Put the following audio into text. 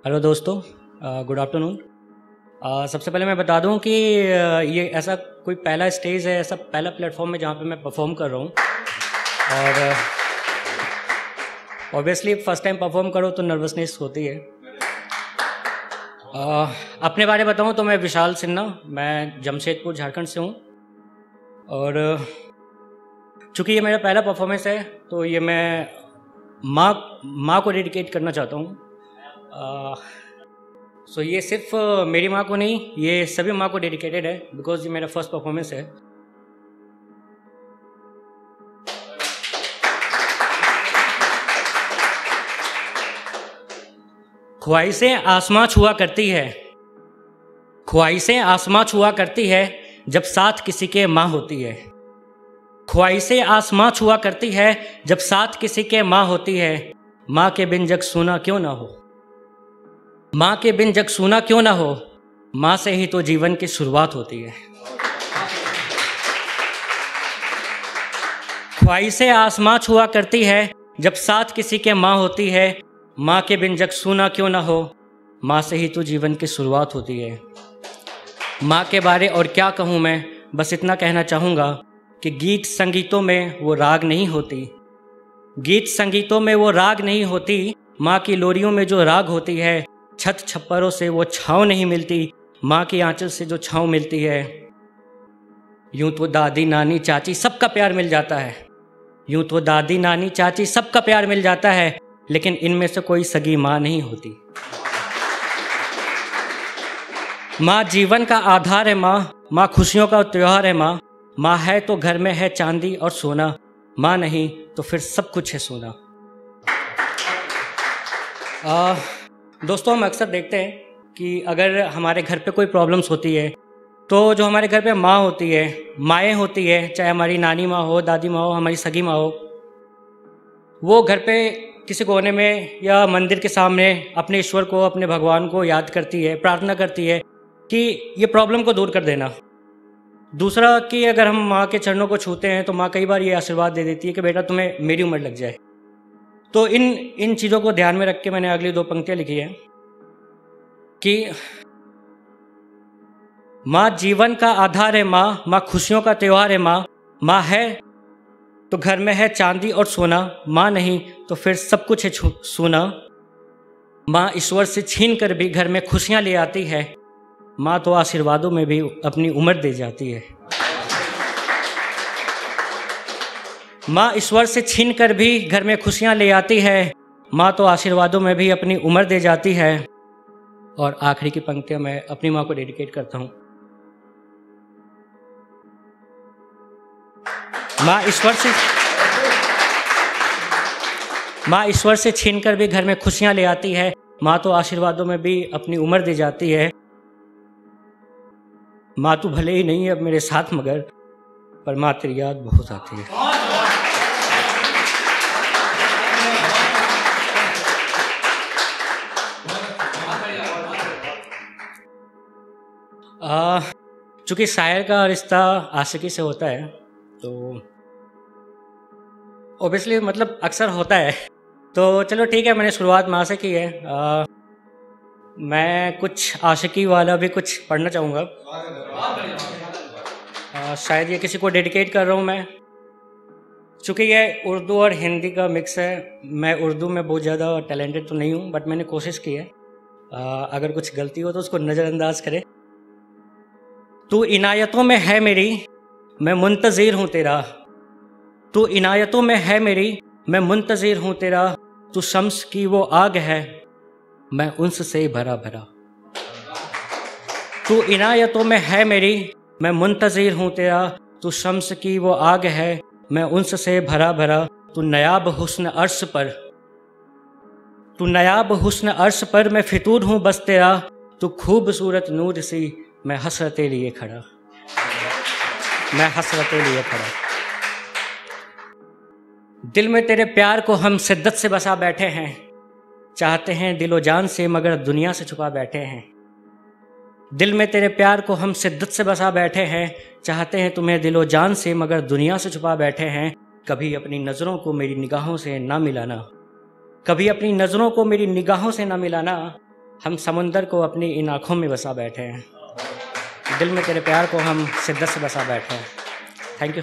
Hello दोस्तों, good afternoon. सबसे पहले मैं बता दूं कि ये ऐसा कोई पहला स्टेज है, ऐसा पहला प्लेटफॉर्म है जहाँ पे मैं परफॉर्म कर रहा हूँ। और ऑब्वियसली फर्स्ट टाइम परफॉर्म करो तो नर्वसनेस होती है। अपने बारे में बताऊँ तो मैं विशाल सिन्हा, मैं जमशेदपुर झारखंड से हूँ। और चूँकि ये मेरा पहला परफॉर्मेंस है तो ये मैं माँ को डेडिकेट करना चाहता हूँ। सो ये सिर्फ मेरी माँ को नहीं, ये सभी माँ को डेडिकेटेड है, बिकॉज ये मेरा फर्स्ट परफॉर्मेंस है। ख्वाहिशें आसमां छुआ करती है, ख्वाहिशें आसमां छुआ करती है जब साथ किसी के माँ होती है। ख्वाहिशें आसमां छुआ करती है जब साथ किसी के माँ होती है। माँ के बिन जग सूना क्यों ना हो, माँ के बिन जग सूना क्यों ना हो, माँ से ही तो जीवन की शुरुआत होती है। ख्वाहिशें आसमां छुआ करती है जब साथ किसी के माँ होती है। माँ के बिन जग सूना क्यों ना हो, माँ से ही तो जीवन की शुरुआत होती है। माँ के बारे और क्या कहूँ मैं, बस इतना कहना चाहूँगा कि गीत संगीतों में वो राग नहीं होती, गीत संगीतों में वो राग नहीं होती। माँ की लोरियों में जो राग होती है, छत छप्परों से वो छाँव नहीं मिलती, माँ की आंचल से जो छाँव मिलती है। यूं तो दादी नानी चाची सबका प्यार मिल जाता है, यूं तो दादी नानी चाची सबका प्यार मिल जाता है, लेकिन इनमें से कोई सगी माँ नहीं होती। माँ जीवन का आधार है, माँ खुशियों का त्योहार है। माँ है तो घर में है चांदी और सोना, माँ नहीं तो फिर सब कुछ है सोना। दोस्तों, हम अक्सर देखते हैं कि अगर हमारे घर पे कोई प्रॉब्लम्स होती है तो जो हमारे घर पे माँ होती है, माएँ होती है, चाहे हमारी नानी माँ हो, दादी माँ हो, हमारी सगी माँ हो, वो घर पे किसी कोने में या मंदिर के सामने अपने ईश्वर को, अपने भगवान को याद करती है, प्रार्थना करती है कि ये प्रॉब्लम को दूर कर देना। दूसरा कि अगर हम माँ के चरणों को छूते हैं तो माँ कई बार ये आशीर्वाद दे देती है कि बेटा तुम्हें मेरी उम्र लग जाए। तो इन चीज़ों को ध्यान में रख के मैंने अगली 2 पंक्तियाँ लिखी हैं कि माँ जीवन का आधार है, माँ खुशियों का त्योहार है। माँ है तो घर में है चांदी और सोना, माँ नहीं तो फिर सब कुछ है सोना। माँ ईश्वर से छीन कर भी घर में खुशियाँ ले आती है, माँ तो आशीर्वादों में भी अपनी उम्र दे जाती है। माँ ईश्वर से छीन कर भी घर में खुशियाँ ले आती है, माँ तो आशीर्वादों में भी अपनी उम्र दे जाती है। और आखिरी की पंक्तियाँ मैं अपनी माँ को डेडिकेट करता हूँ। माँ ईश्वर से छीन कर भी घर में खुशियाँ ले आती है, माँ तो आशीर्वादों में भी अपनी उम्र दे जाती है। माँ तो भले ही नहीं है अब मेरे साथ मगर, पर माँ तेरी याद बहुत आती है। चूँकि शायर का रिश्ता आशिकी से होता है तो ओबियसली मतलब अक्सर होता है, तो चलो ठीक है, मैंने शुरुआत माँ से की है। मैं कुछ आशिकी वाला भी कुछ पढ़ना चाहूँगा। शायद ये किसी को डेडिकेट कर रहा हूँ मैं, चूँकि ये उर्दू और हिंदी का मिक्स है। मैं उर्दू में बहुत ज़्यादा टैलेंटेड तो नहीं हूँ, बट मैंने कोशिश की है। अगर कुछ गलती हो तो उसको नज़रअंदाज करें। तू इनायतों में है मेरी, मैं मुंतज़िर हूँ तेरा। तू इनायतों में है मेरी, मैं मुंतज़िर हूँ तेरा। तू शम्स की वो आग है, मैं उन्स से भरा भरा। तू इनायतों में है मेरी, मैं मुंतज़िर हूँ तेरा। तू शम्स की वो आग है, मैं उन्स से भरा भरा। तू नायाब हुस्न अर्श पर, तू नायाब हुस्न अर्श पर, मैं फितूर हूँ बस तेरा। तू खूबसूरत नूर सी, मैं हसरते लिए खड़ा, मैं हसरते लिए खड़ा। दिल में तेरे प्यार को हम शिद्दत से बसा बैठे हैं, चाहते हैं दिलो जान से मगर दुनिया से छुपा बैठे हैं। दिल में तेरे प्यार को हम शिद्दत से बसा बैठे हैं, चाहते हैं तुम्हें दिलो जान से मगर दुनिया से छुपा बैठे हैं। कभी अपनी नज़रों को मेरी निगाहों से ना मिलाना, कभी अपनी नज़रों को मेरी निगाहों से ना मिलाना। हम समुंदर को अपनी इन आँखों में बसा बैठे हैं, दिल में तेरे प्यार को हम शिद्दत से बसा बैठे हैं। Thank you.